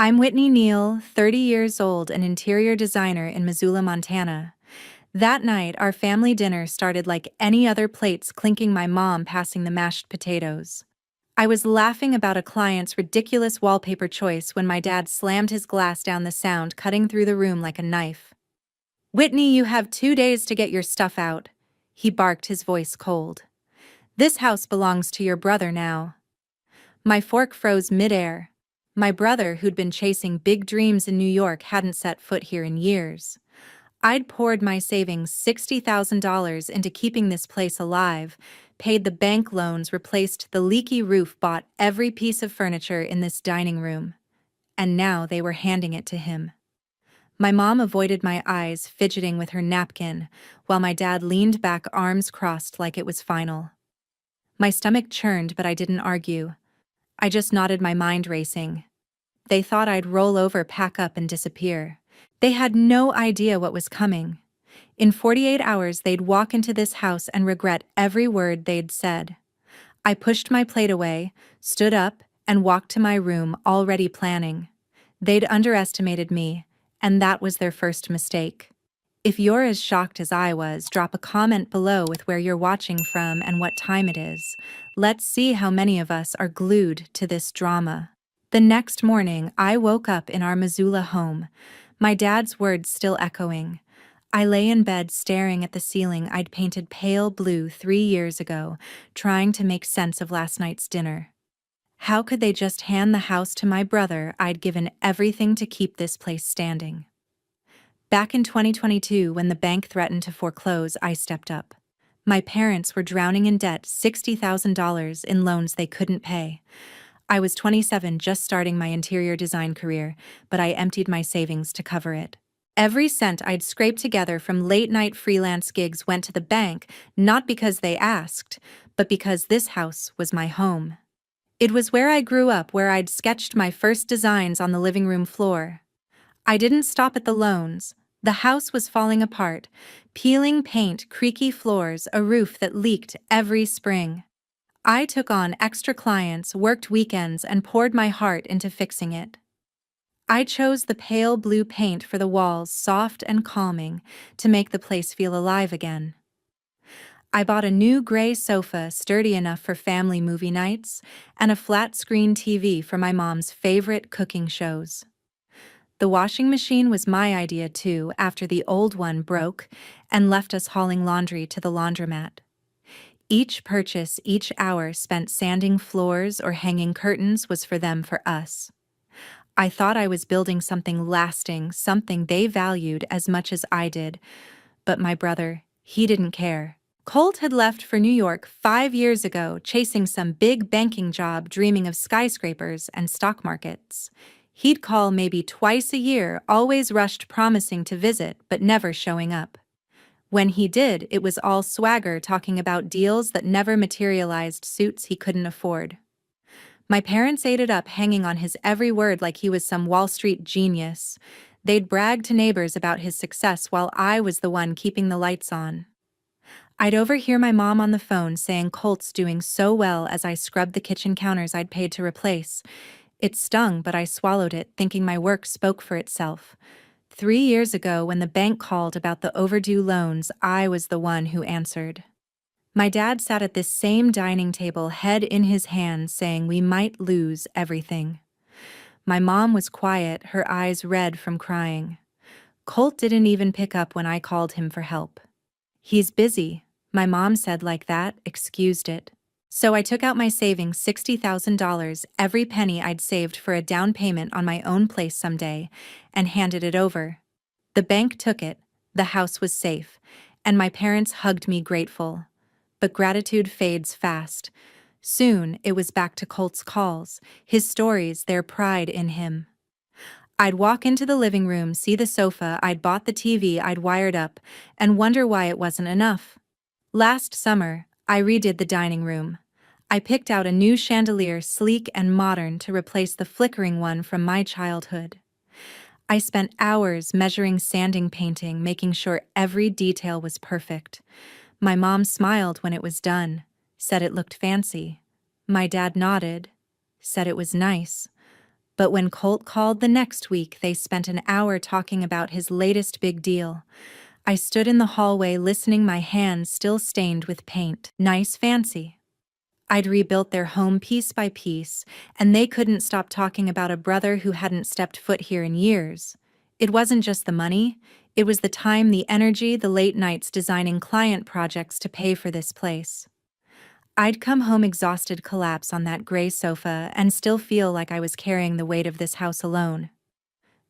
I'm Whitney Neal, 30 years old, an interior designer in Missoula, Montana. That night, our family dinner started like any other plates clinking, my mom passing the mashed potatoes. I was laughing about a client's ridiculous wallpaper choice when my dad slammed his glass down, the sound cutting through the room like a knife. "Whitney, you have 2 days to get your stuff out," he barked, his voice cold. "This house belongs to your brother now." My fork froze midair. My brother, who'd been chasing big dreams in New York, hadn't set foot here in years. I'd poured my savings, $60,000, into keeping this place alive, paid the bank loans, replaced the leaky roof, bought every piece of furniture in this dining room. And now they were handing it to him. My mom avoided my eyes, fidgeting with her napkin, while my dad leaned back, arms crossed, like it was final. My stomach churned, but I didn't argue. I just nodded, my mind racing. They thought I'd roll over, pack up, and disappear. They had no idea what was coming. In 48 hours, they'd walk into this house and regret every word they'd said. I pushed my plate away, stood up, and walked to my room, already planning. They'd underestimated me, and that was their first mistake. If you're as shocked as I was, drop a comment below with where you're watching from and what time it is. Let's see how many of us are glued to this drama. The next morning, I woke up in our Missoula home, my dad's words still echoing. I lay in bed staring at the ceiling I'd painted pale blue 3 years ago, trying to make sense of last night's dinner. How could they just hand the house to my brother? I'd given everything to keep this place standing. Back in 2022, when the bank threatened to foreclose, I stepped up. My parents were drowning in debt, $60,000 in loans they couldn't pay. I was 27, just starting my interior design career, but I emptied my savings to cover it. Every cent I'd scraped together from late-night freelance gigs went to the bank, not because they asked, but because this house was my home. It was where I grew up, where I'd sketched my first designs on the living room floor. I didn't stop at the loans. The house was falling apart, peeling paint, creaky floors, a roof that leaked every spring. I took on extra clients, worked weekends, and poured my heart into fixing it. I chose the pale blue paint for the walls, soft and calming, to make the place feel alive again. I bought a new gray sofa, sturdy enough for family movie nights, and a flat-screen TV for my mom's favorite cooking shows. The washing machine was my idea too, after the old one broke and left us hauling laundry to the laundromat. Each purchase, each hour spent sanding floors or hanging curtains was for them, for us. I thought I was building something lasting, something they valued as much as I did. But my brother, he didn't care. Colt had left for New York 5 years ago, chasing some big banking job, dreaming of skyscrapers and stock markets. He'd call maybe twice a year, always rushed, promising to visit, but never showing up. When he did, it was all swagger, talking about deals that never materialized, suits he couldn't afford. My parents ate it up, hanging on his every word like he was some Wall Street genius. They'd brag to neighbors about his success while I was the one keeping the lights on. I'd overhear my mom on the phone saying Colt's doing so well as I scrubbed the kitchen counters I'd paid to replace. It stung, but I swallowed it, thinking my work spoke for itself. 3 years ago, when the bank called about the overdue loans, I was the one who answered. My dad sat at this same dining table, head in his hands, saying we might lose everything. My mom was quiet, her eyes red from crying. Colt didn't even pick up when I called him for help. "He's busy," my mom said like that, excused it. So I took out my savings, $60,000, every penny I'd saved for a down payment on my own place someday, and handed it over. The bank took it, the house was safe, and my parents hugged me grateful. But gratitude fades fast. Soon, it was back to Colt's calls, his stories, their pride in him. I'd walk into the living room, see the sofa I'd bought, the TV I'd wired up, and wonder why it wasn't enough. Last summer, I redid the dining room. I picked out a new chandelier, sleek and modern, to replace the flickering one from my childhood. I spent hours measuring, sanding, painting, making sure every detail was perfect. My mom smiled when it was done, said it looked fancy. My dad nodded, said it was nice. But when Colt called the next week, they spent an hour talking about his latest big deal. I stood in the hallway listening, my hands still stained with paint. Nice, fancy. I'd rebuilt their home piece by piece, and they couldn't stop talking about a brother who hadn't stepped foot here in years. It wasn't just the money, it was the time, the energy, the late nights designing client projects to pay for this place. I'd come home exhausted, collapse on that gray sofa, and still feel like I was carrying the weight of this house alone.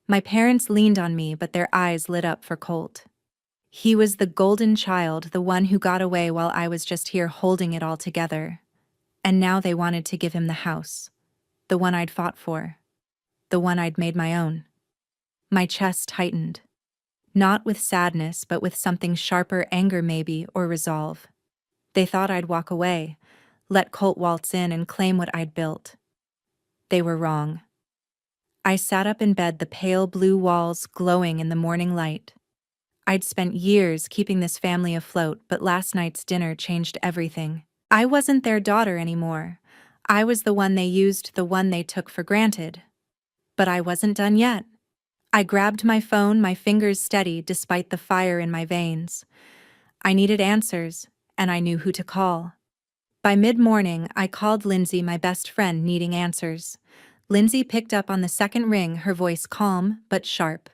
My parents leaned on me, but their eyes lit up for Colt. He was the golden child, the one who got away while I was just here holding it all together. And now they wanted to give him the house. The one I'd fought for. The one I'd made my own. My chest tightened. Not with sadness, but with something sharper, anger maybe, or resolve. They thought I'd walk away, let Colt waltz in and claim what I'd built. They were wrong. I sat up in bed, the pale blue walls glowing in the morning light. I'd spent years keeping this family afloat, but last night's dinner changed everything. I wasn't their daughter anymore. I was the one they used, the one they took for granted. But I wasn't done yet. I grabbed my phone, my fingers steady despite the fire in my veins. I needed answers, and I knew who to call. By mid-morning, I called Lindsay, my best friend, needing answers. Lindsay picked up on the second ring, her voice calm but sharp.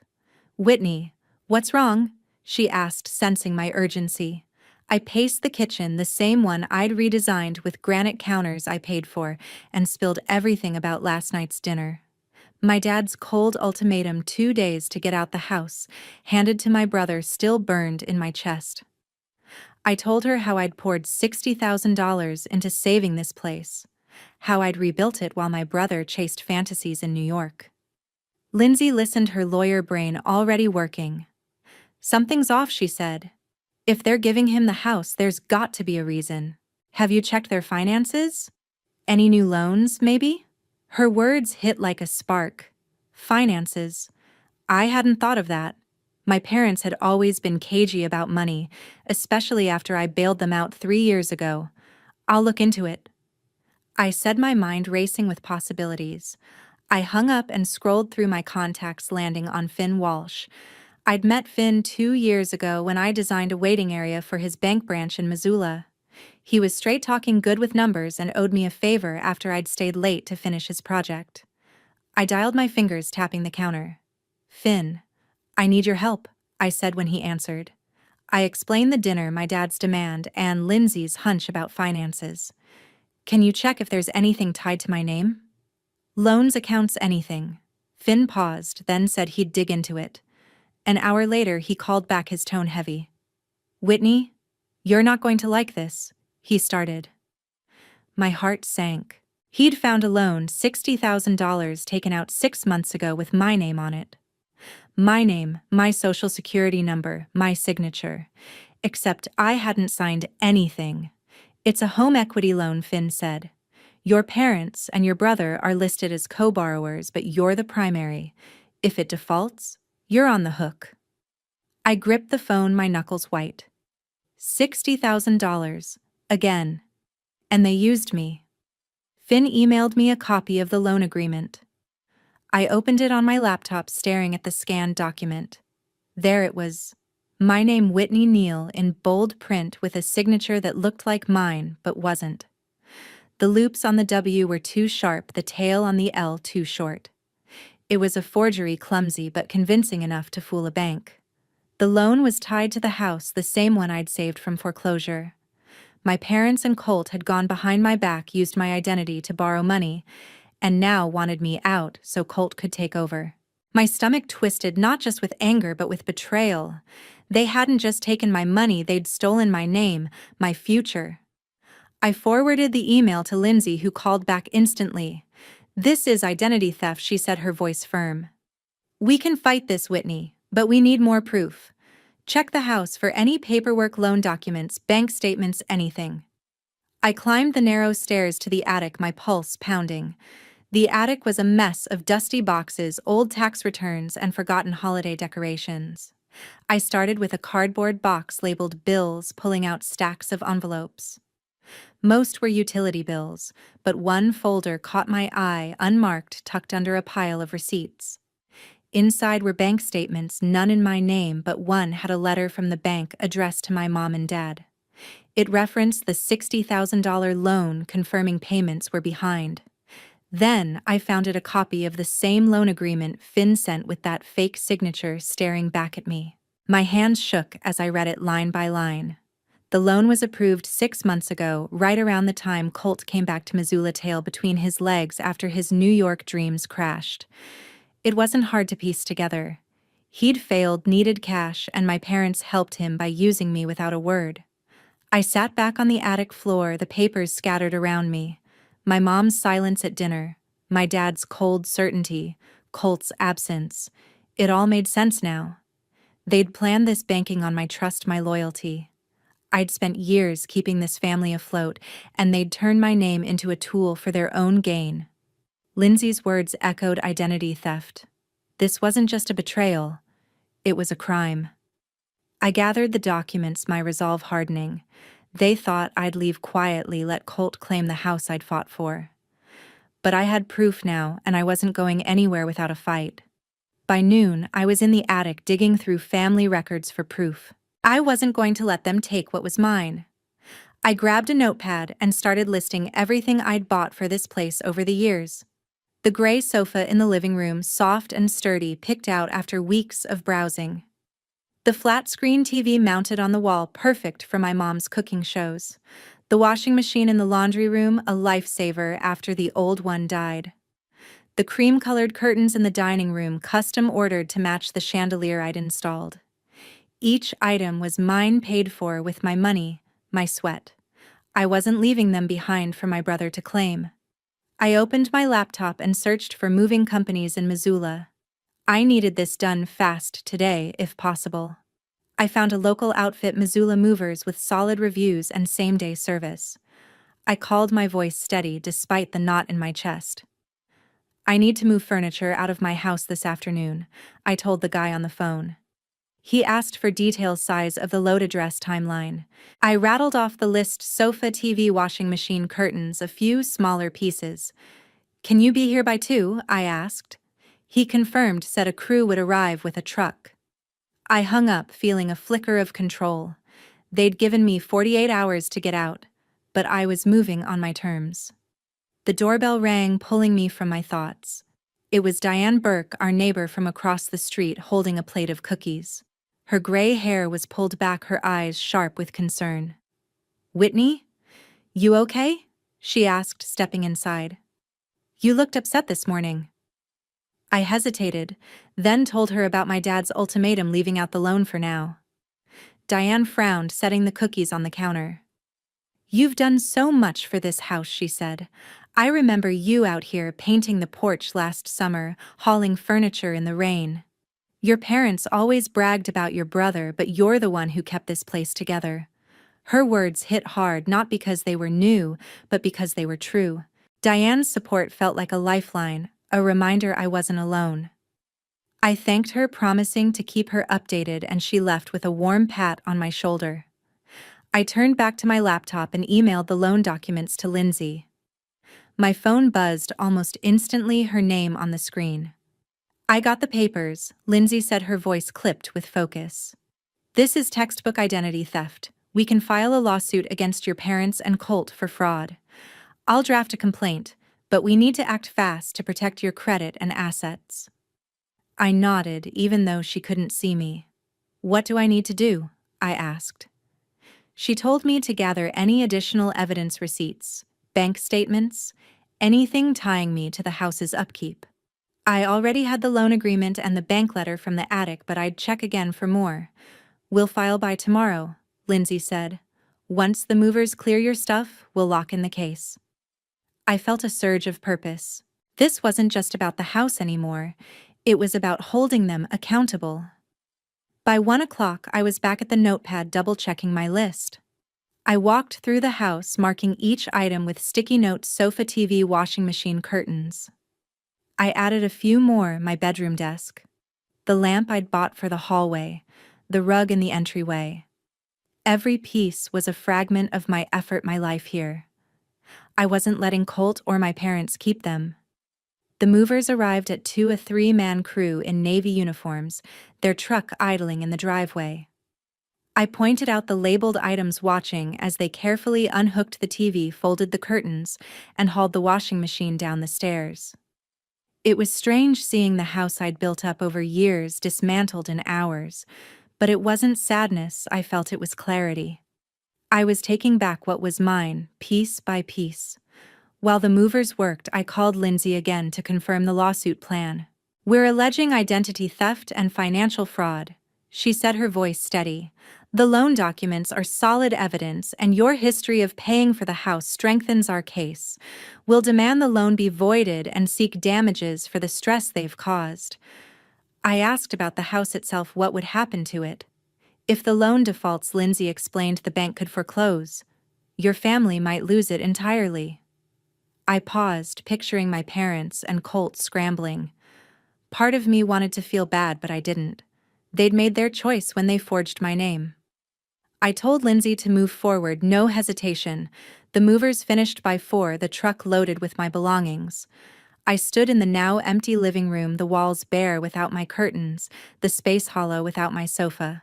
"Whitney, what's wrong?" she asked, sensing my urgency. I paced the kitchen, the same one I'd redesigned with granite counters I paid for, and spilled everything about last night's dinner. My dad's cold ultimatum, 2 days to get out the house, handed to my brother, still burned in my chest. I told her how I'd poured $60,000 into saving this place, how I'd rebuilt it while my brother chased fantasies in New York. Lindsay listened, her lawyer brain already working. "Something's off," she said. "If they're giving him the house, there's got to be a reason. Have you checked their finances? Any new loans, maybe?" Her words hit like a spark. Finances. I hadn't thought of that. My parents had always been cagey about money, especially after I bailed them out 3 years ago. "I'll look into it." I said, my mind racing with possibilities. I hung up and scrolled through my contacts, landing on Finn Walsh. I'd met Finn 2 years ago when I designed a waiting area for his bank branch in Missoula. He was straight-talking, good with numbers, and owed me a favor after I'd stayed late to finish his project. I dialed, my fingers tapping the counter. "Finn, I need your help," I said when he answered. I explained the dinner, my dad's demand, and Lindsay's hunch about finances. "Can you check if there's anything tied to my name?" "Loans, accounts, anything." Finn paused, then said he'd dig into it. An hour later, he called back, his tone heavy. "Whitney, you're not going to like this," he started. My heart sank. He'd found a loan, $60,000 taken out 6 months ago with my name on it. My name, my social security number, my signature. Except I hadn't signed anything. "It's a home equity loan," Finn said. "Your parents and your brother are listed as co-borrowers, but you're the primary. If it defaults, you're on the hook." I gripped the phone, my knuckles white. $60,000. Again. And they used me. Finn emailed me a copy of the loan agreement. I opened it on my laptop, staring at the scanned document. There it was. My name, Whitney Neal, in bold print with a signature that looked like mine but wasn't. The loops on the W were too sharp, the tail on the L too short. It was a forgery, clumsy but convincing enough to fool a bank. The loan was tied to the house, the same one I'd saved from foreclosure. My parents and Colt had gone behind my back, used my identity to borrow money, and now wanted me out so Colt could take over. My stomach twisted, not just with anger but with betrayal. They hadn't just taken my money, they'd stolen my name, my future. I forwarded the email to Lindsay, who called back instantly. "This is identity theft," she said, her voice firm. "We can fight this, Whitney, but we need more proof. Check the house for any paperwork, loan documents, bank statements, anything." I climbed the narrow stairs to the attic, my pulse pounding. The attic was a mess of dusty boxes, old tax returns, and forgotten holiday decorations. I started with a cardboard box labeled bills, pulling out stacks of envelopes. Most were utility bills, but one folder caught my eye, unmarked, tucked under a pile of receipts. Inside were bank statements, none in my name, but one had a letter from the bank addressed to my mom and dad. It referenced the $60,000 loan, confirming payments were behind. Then I found a copy of the same loan agreement Finn sent with that fake signature staring back at me. My hands shook as I read it line by line. The loan was approved 6 months ago, right around the time Colt came back to Missoula, tail between his legs after his New York dreams crashed. It wasn't hard to piece together. He'd failed, needed cash, and my parents helped him by using me without a word. I sat back on the attic floor, the papers scattered around me. My mom's silence at dinner, my dad's cold certainty, Colt's absence. It all made sense now. They'd planned this banking on my trust, my loyalty. I'd spent years keeping this family afloat, and they'd turned my name into a tool for their own gain. Lindsay's words echoed identity theft. This wasn't just a betrayal, it was a crime. I gathered the documents, my resolve hardening. They thought I'd leave quietly, let Colt claim the house I'd fought for. But I had proof now, and I wasn't going anywhere without a fight. By noon, I was in the attic digging through family records for proof. I wasn't going to let them take what was mine. I grabbed a notepad and started listing everything I'd bought for this place over the years. The gray sofa in the living room, soft and sturdy, picked out after weeks of browsing. The flat-screen TV mounted on the wall, perfect for my mom's cooking shows. The washing machine in the laundry room, a lifesaver after the old one died. The cream-colored curtains in the dining room, custom-ordered to match the chandelier I'd installed. Each item was mine, paid for with my money, my sweat. I wasn't leaving them behind for my brother to claim. I opened my laptop and searched for moving companies in Missoula. I needed this done fast today, if possible. I found a local outfit, Missoula Movers, with solid reviews and same-day service. I called, my voice steady despite the knot in my chest. I need to move furniture out of my house this afternoon, I told the guy on the phone. He asked for details, size of the load, address, timeline. I rattled off the list: sofa, TV, washing machine, curtains, a few smaller pieces. Can you be here by 2? I asked. He confirmed, said a crew would arrive with a truck. I hung up, feeling a flicker of control. They'd given me 48 hours to get out, but I was moving on my terms. The doorbell rang, pulling me from my thoughts. It was Diane Burke, our neighbor from across the street, holding a plate of cookies. Her gray hair was pulled back, her eyes sharp with concern. "Whitney? You okay?" she asked, stepping inside. "You looked upset this morning." I hesitated, then told her about my dad's ultimatum, leaving out the loan for now. Diane frowned, setting the cookies on the counter. "You've done so much for this house," she said. "I remember you out here painting the porch last summer, hauling furniture in the rain. Your parents always bragged about your brother, but you're the one who kept this place together." Her words hit hard, not because they were new, but because they were true. Diane's support felt like a lifeline, a reminder I wasn't alone. I thanked her, promising to keep her updated, and she left with a warm pat on my shoulder. I turned back to my laptop and emailed the loan documents to Lindsay. My phone buzzed almost instantly, her name on the screen. "I got the papers," Lindsay said, her voice clipped with focus. "This is textbook identity theft. We can file a lawsuit against your parents and Colt for fraud. I'll draft a complaint, but we need to act fast to protect your credit and assets." I nodded, even though she couldn't see me. "What do I need to do?" I asked. She told me to gather any additional evidence, receipts, bank statements, anything tying me to the house's upkeep. I already had the loan agreement and the bank letter from the attic, but I'd check again for more. "We'll file by tomorrow," Lindsay said. "Once the movers clear your stuff, we'll lock in the case." I felt a surge of purpose. This wasn't just about the house anymore. It was about holding them accountable. By 1 o'clock, I was back at the notepad, double-checking my list. I walked through the house, marking each item with sticky notes: sofa, TV, washing machine, curtains. I added a few more: my bedroom desk, the lamp I'd bought for the hallway, the rug in the entryway. Every piece was a fragment of my effort, my life here. I wasn't letting Colt or my parents keep them. The movers arrived at a three-man crew in Navy uniforms, their truck idling in the driveway. I pointed out the labeled items watching as they carefully unhooked the TV, folded the curtains, and hauled the washing machine down the stairs. It was strange seeing the house I'd built up over years dismantled in hours, but it wasn't sadness, I felt it was clarity. I was taking back what was mine, piece by piece. While the movers worked, I called Lindsay again to confirm the lawsuit plan. "We're alleging identity theft and financial fraud," she said, her voice steady. "The loan documents are solid evidence, and your history of paying for the house strengthens our case. We'll demand the loan be voided and seek damages for the stress they've caused." I asked about the house itself, what would happen to it. If the loan defaults, Lindsay explained, the bank could foreclose. Your family might lose it entirely. I paused, picturing my parents and Colt scrambling. Part of me wanted to feel bad, but I didn't. They'd made their choice when they forged my name. I told Lindsay to move forward, no hesitation. The movers finished by 4, the truck loaded with my belongings. I stood in the now empty living room, the walls bare without my curtains, the space hollow without my sofa.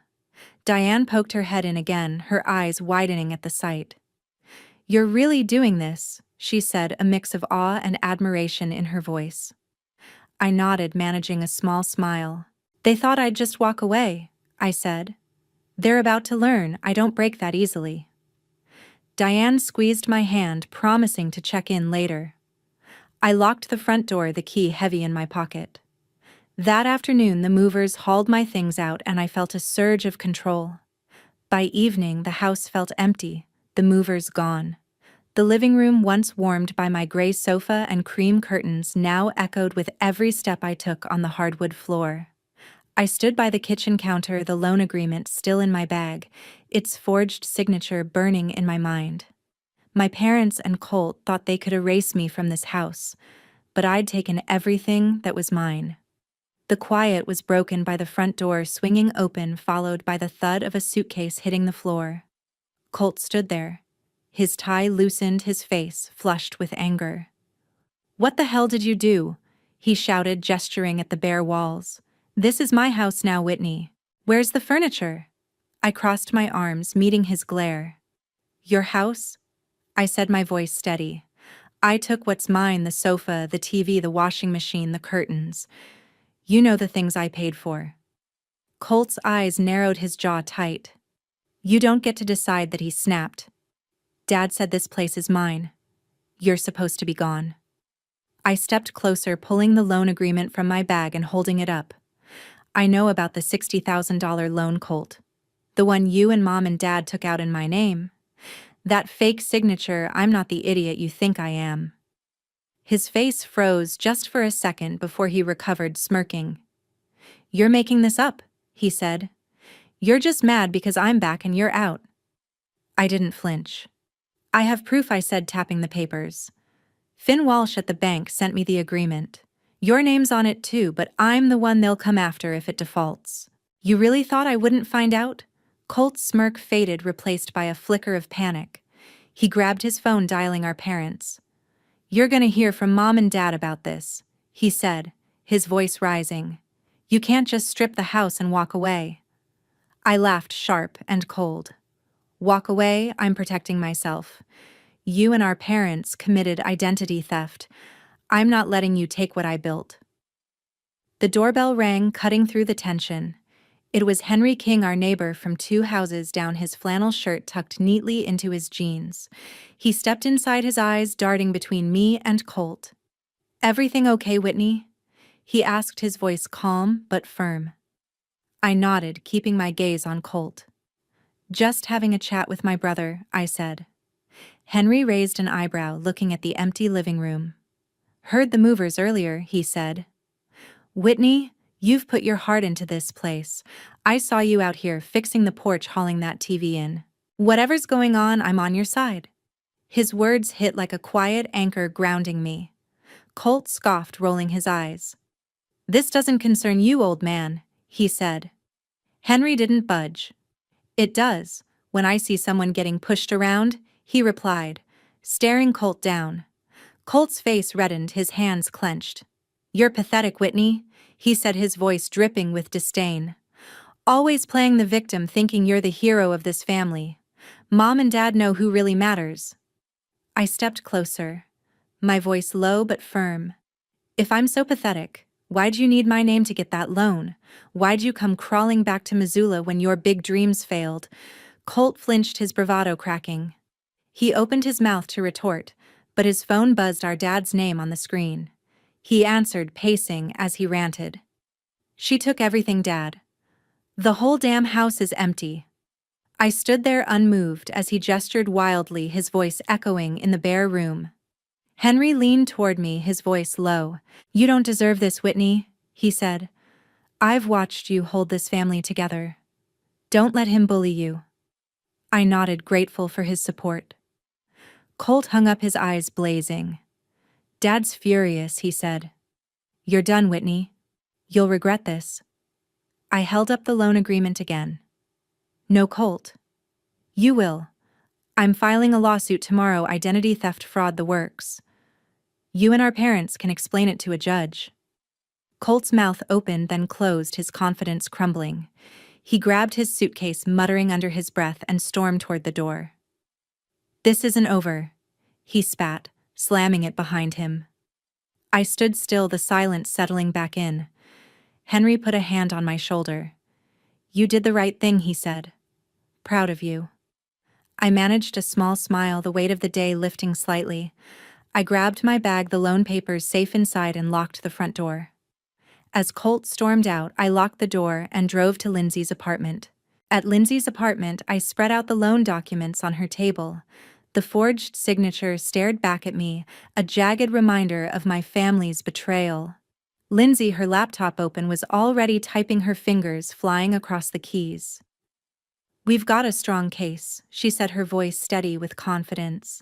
Diane poked her head in again, her eyes widening at the sight. "You're really doing this," she said, a mix of awe and admiration in her voice. I nodded, managing a small smile. "They thought I'd just walk away," I said. "They're about to learn I don't break that easily." Diane squeezed my hand, promising to check in later. I locked the front door, the key heavy in my pocket. That afternoon, the movers hauled my things out, and I felt a surge of control. By evening, the house felt empty, the movers gone. The living room, once warmed by my gray sofa and cream curtains, now echoed with every step I took on the hardwood floor. I stood by the kitchen counter, the loan agreement still in my bag, its forged signature burning in my mind. My parents and Colt thought they could erase me from this house, but I'd taken everything that was mine. The quiet was broken by the front door swinging open, followed by the thud of a suitcase hitting the floor. Colt stood there, his tie loosened, his face flushed with anger. "What the hell did you do?" he shouted, gesturing at the bare walls. "This is my house now, Whitney. Where's the furniture?" I crossed my arms, meeting his glare. "Your house?" I said, my voice steady. "I took what's mine, the sofa, the TV, the washing machine, the curtains. You know, the things I paid for." Colt's eyes narrowed, his jaw tight. "You don't get to decide that," he snapped. "Dad said this place is mine. You're supposed to be gone." I stepped closer, pulling the loan agreement from my bag and holding it up. "I know about the $60,000 loan, Colt. The one you and Mom and Dad took out in my name. That fake signature. I'm not the idiot you think I am." His face froze just for a second before he recovered, smirking. "You're making this up," he said. "You're just mad because I'm back and you're out." I didn't flinch. "I have proof," I said, tapping the papers. "Finn Walsh at the bank sent me the agreement. Your name's on it too, but I'm the one they'll come after if it defaults." "You really thought I wouldn't find out?" Colt's smirk faded, replaced by a flicker of panic. He grabbed his phone, dialing our parents. "You're gonna hear from Mom and Dad about this," he said, his voice rising. "You can't just strip the house and walk away." I laughed, sharp and cold. "Walk away? I'm protecting myself. You and our parents committed identity theft. I'm not letting you take what I built." The doorbell rang, cutting through the tension. It was Henry King, our neighbor from 2 houses down, his flannel shirt tucked neatly into his jeans. He stepped inside, his eyes darting between me and Colt. "Everything okay, Whitney?" he asked, his voice calm but firm. I nodded, keeping my gaze on Colt. "Just having a chat with my brother," I said. Henry raised an eyebrow, looking at the empty living room. "Heard the movers earlier," he said. "Whitney, you've put your heart into this place. I saw you out here fixing the porch, hauling that TV in. Whatever's going on, I'm on your side." His words hit like a quiet anchor, grounding me. Colt scoffed, rolling his eyes. "This doesn't concern you, old man," he said. Henry didn't budge. "It does, when I see someone getting pushed around," he replied, staring Colt down. Colt's face reddened, his hands clenched. "You're pathetic, Whitney," he said, his voice dripping with disdain. "Always playing the victim, thinking you're the hero of this family. Mom and Dad know who really matters." I stepped closer, my voice low but firm. "If I'm so pathetic, why'd you need my name to get that loan? Why'd you come crawling back to Missoula when your big dreams failed?" Colt flinched, his bravado cracking. He opened his mouth to retort, but his phone buzzed our dad's name on the screen. He answered, pacing as he ranted. "She took everything, Dad. The whole damn house is empty." I stood there unmoved as he gestured wildly, his voice echoing in the bare room. Henry leaned toward me, his voice low. "You don't deserve this, Whitney," he said. "I've watched you hold this family together. Don't let him bully you." I nodded, grateful for his support. Colt hung up, his eyes blazing. "Dad's furious," he said. "You're done, Whitney. You'll regret this." I held up the loan agreement again. "No, Colt. You will. I'm filing a lawsuit tomorrow, identity theft, fraud, the works. You and our parents can explain it to a judge." Colt's mouth opened, then closed, his confidence crumbling. He grabbed his suitcase, muttering under his breath, and stormed toward the door. "This isn't over," he spat, slamming it behind him. I stood still, the silence settling back in. Henry put a hand on my shoulder. "You did the right thing," he said. "Proud of you." I managed a small smile, the weight of the day lifting slightly. I grabbed my bag, the loan papers safe inside, and locked the front door. As Colt stormed out, I locked the door and drove to Lindsay's apartment. At Lindsay's apartment, I spread out the loan documents on her table. The forged signature stared back at me, a jagged reminder of my family's betrayal. Lindsay, her laptop open, was already typing, her fingers flying across the keys. "We've got a strong case," she said, her voice steady with confidence.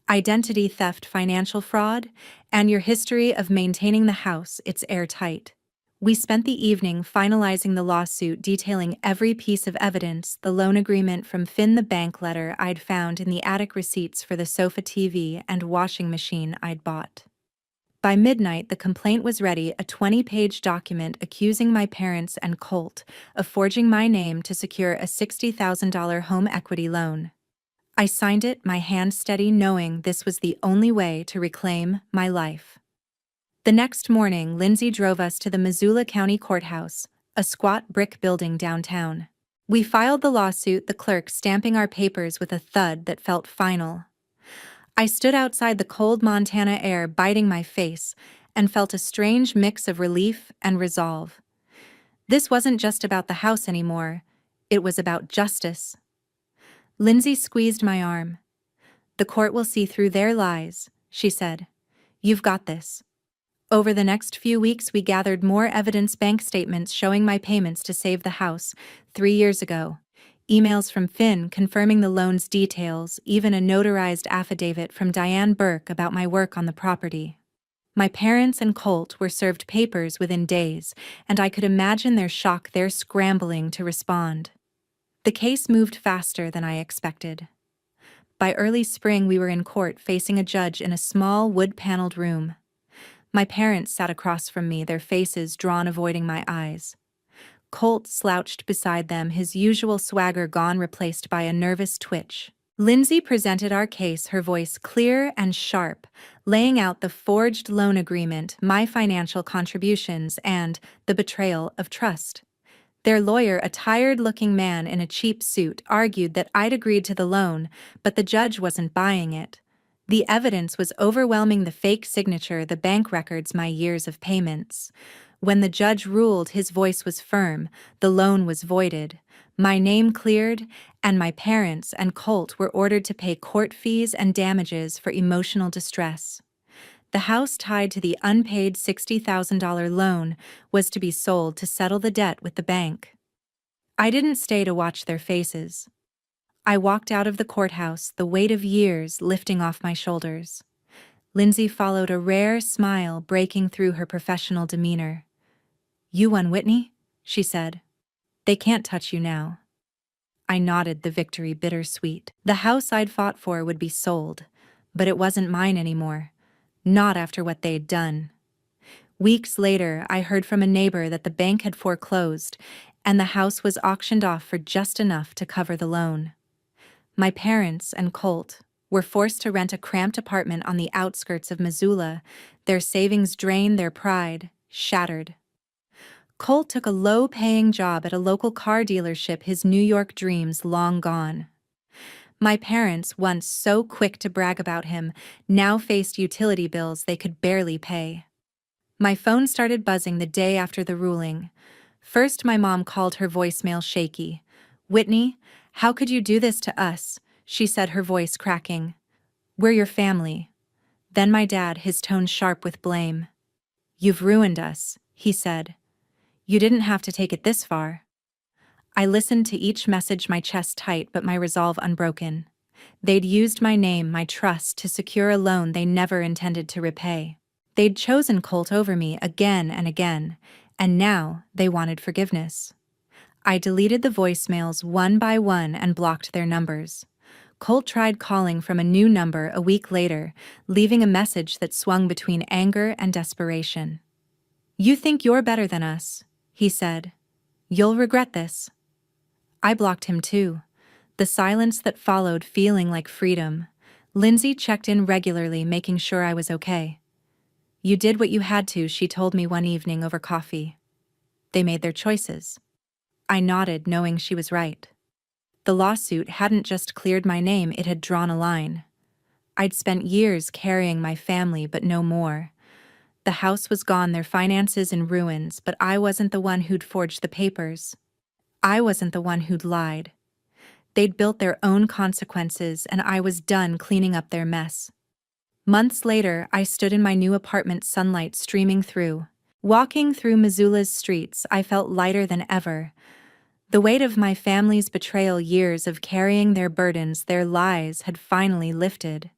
"Identity theft, financial fraud, and your history of maintaining the house, it's airtight." We spent the evening finalizing the lawsuit, detailing every piece of evidence: the loan agreement from Finn, the bank letter I'd found in the attic, receipts for the sofa, TV, and washing machine I'd bought. By midnight, the complaint was ready, a 20-page document accusing my parents and Colt of forging my name to secure a $60,000 home equity loan. I signed it, my hand steady, knowing this was the only way to reclaim my life. The next morning, Lindsay drove us to the Missoula County Courthouse, a squat brick building downtown. We filed the lawsuit, the clerk stamping our papers with a thud that felt final. I stood outside, the cold Montana air biting my face, and felt a strange mix of relief and resolve. This wasn't just about the house anymore, it was about justice. Lindsay squeezed my arm. "The court will see through their lies," she said. "You've got this." Over the next few weeks, we gathered more evidence: bank statements showing my payments to save the house 3 years ago, emails from Finn confirming the loan's details, even a notarized affidavit from Diane Burke about my work on the property. My parents and Colt were served papers within days, and I could imagine their shock, their scrambling to respond. The case moved faster than I expected. By early spring, we were in court, facing a judge in a small, wood-paneled room. My parents sat across from me, their faces drawn, avoiding my eyes. Colt slouched beside them, his usual swagger gone, replaced by a nervous twitch. Lindsay presented our case, her voice clear and sharp, laying out the forged loan agreement, my financial contributions, and the betrayal of trust. Their lawyer, a tired-looking man in a cheap suit, argued that I'd agreed to the loan, but the judge wasn't buying it. The evidence was overwhelming: the fake signature, the bank records, my years of payments. When the judge ruled, his voice was firm: the loan was voided, my name cleared, and my parents and Colt were ordered to pay court fees and damages for emotional distress. The house, tied to the unpaid $60,000 loan, was to be sold to settle the debt with the bank. I didn't stay to watch their faces. I walked out of the courthouse, the weight of years lifting off my shoulders. Lindsay followed, a rare smile breaking through her professional demeanor. "You won, Whitney," she said. "They can't touch you now." I nodded, the victory bittersweet. The house I'd fought for would be sold. But it wasn't mine anymore. Not after what they'd done. Weeks later, I heard from a neighbor that the bank had foreclosed, and the house was auctioned off for just enough to cover the loan. My parents and Colt were forced to rent a cramped apartment on the outskirts of Missoula, their savings drained, their pride shattered. Colt took a low-paying job at a local car dealership, his New York dreams long gone. My parents, once so quick to brag about him, now faced utility bills they could barely pay. My phone started buzzing the day after the ruling. First, my mom called, her voicemail shaky. "Whitney, how could you do this to us?" she said, her voice cracking. "We're your family." Then my dad, his tone sharp with blame. "You've ruined us," he said. "You didn't have to take it this far." I listened to each message, my chest tight but my resolve unbroken. They'd used my name, my trust, to secure a loan they never intended to repay. They'd chosen Colt over me again and again, and now they wanted forgiveness. I deleted the voicemails one by one and blocked their numbers. Colt tried calling from a new number a week later, leaving a message that swung between anger and desperation. "You think you're better than us," he said. "You'll regret this." I blocked him too, the silence that followed feeling like freedom. Lindsay checked in regularly, making sure I was okay. "You did what you had to," she told me one evening over coffee. "They made their choices." I nodded, knowing she was right. The lawsuit hadn't just cleared my name, it had drawn a line. I'd spent years carrying my family, but no more. The house was gone, their finances in ruins, but I wasn't the one who'd forged the papers. I wasn't the one who'd lied. They'd built their own consequences, and I was done cleaning up their mess. Months later, I stood in my new apartment, sunlight streaming through. Walking through Missoula's streets, I felt lighter than ever. The weight of my family's betrayal, years of carrying their burdens, their lies, had finally lifted.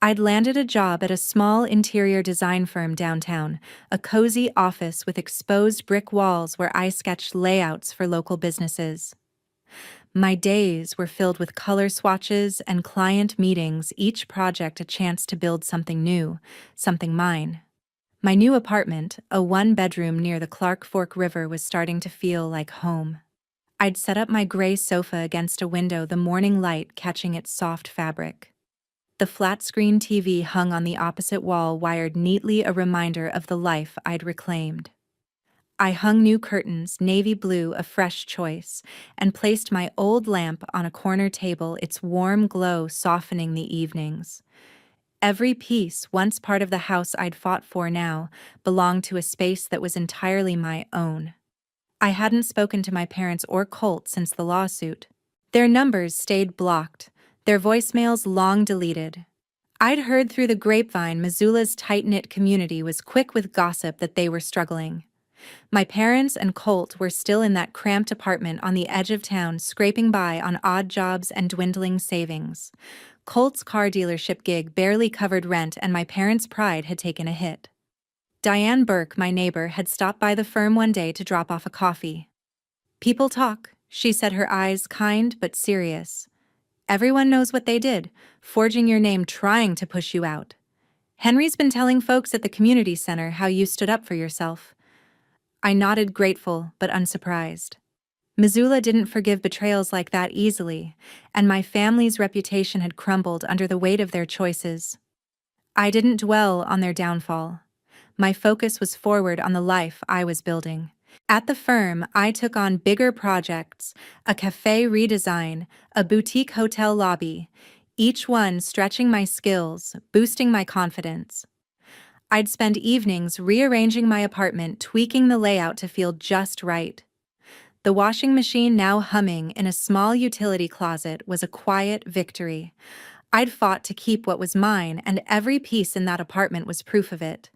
I'd landed a job at a small interior design firm downtown, a cozy office with exposed brick walls where I sketched layouts for local businesses. My days were filled with color swatches and client meetings, each project a chance to build something new, something mine. My new apartment, a one-bedroom near the Clark Fork River, was starting to feel like home. I'd set up my gray sofa against a window, the morning light catching its soft fabric. The flat-screen TV hung on the opposite wall, wired neatly, a reminder of the life I'd reclaimed. I hung new curtains, navy blue, a fresh choice, and placed my old lamp on a corner table, its warm glow softening the evenings. Every piece, once part of the house I'd fought for, now belonged to a space that was entirely my own. I hadn't spoken to my parents or Colt since the lawsuit. Their numbers stayed blocked, their voicemails long deleted. I'd heard through the grapevine Missoula's tight-knit community was quick with gossip that they were struggling. My parents and Colt were still in that cramped apartment on the edge of town, scraping by on odd jobs and dwindling savings. Colt's car dealership gig barely covered rent, and my parents' pride had taken a hit. Diane Burke, my neighbor, had stopped by the firm one day to drop off a coffee. "People talk," she said, her eyes kind but serious. "Everyone knows what they did, forging your name, trying to push you out. Henry's been telling folks at the community center how you stood up for yourself." I nodded, grateful but unsurprised. Missoula didn't forgive betrayals like that easily, and my family's reputation had crumbled under the weight of their choices. I didn't dwell on their downfall. My focus was forward, on the life I was building. At the firm, I took on bigger projects, a cafe redesign, a boutique hotel lobby, each one stretching my skills, boosting my confidence. I'd spend evenings rearranging my apartment, tweaking the layout to feel just right. The washing machine, now humming in a small utility closet, was a quiet victory. I'd fought to keep what was mine, and every piece in that apartment was proof of it.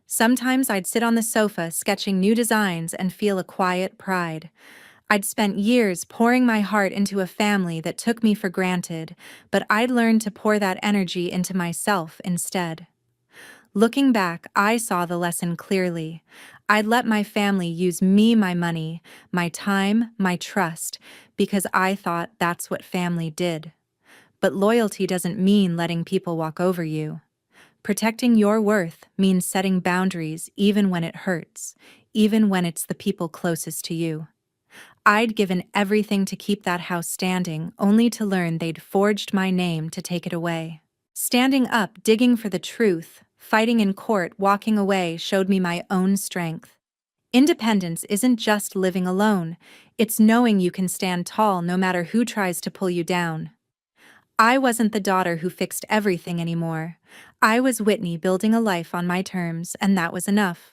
Sometimes I'd sit on the sofa sketching new designs and feel a quiet pride. I'd spent years pouring my heart into a family that took me for granted, but I'd learned to pour that energy into myself instead. Looking back, I saw the lesson clearly. I'd let my family use me, my money, my time, my trust, because I thought that's what family did. but loyalty doesn't mean letting people walk over you. Protecting your worth means setting boundaries even when it hurts, even when it's the people closest to you. I'd given everything to keep that house standing, only to learn they'd forged my name to take it away. Standing up, digging for the truth, fighting in court, walking away showed me my own strength. Independence isn't just living alone, it's knowing you can stand tall no matter who tries to pull you down. I wasn't the daughter who fixed everything anymore. I was Whitney building a life on my terms, and that was enough.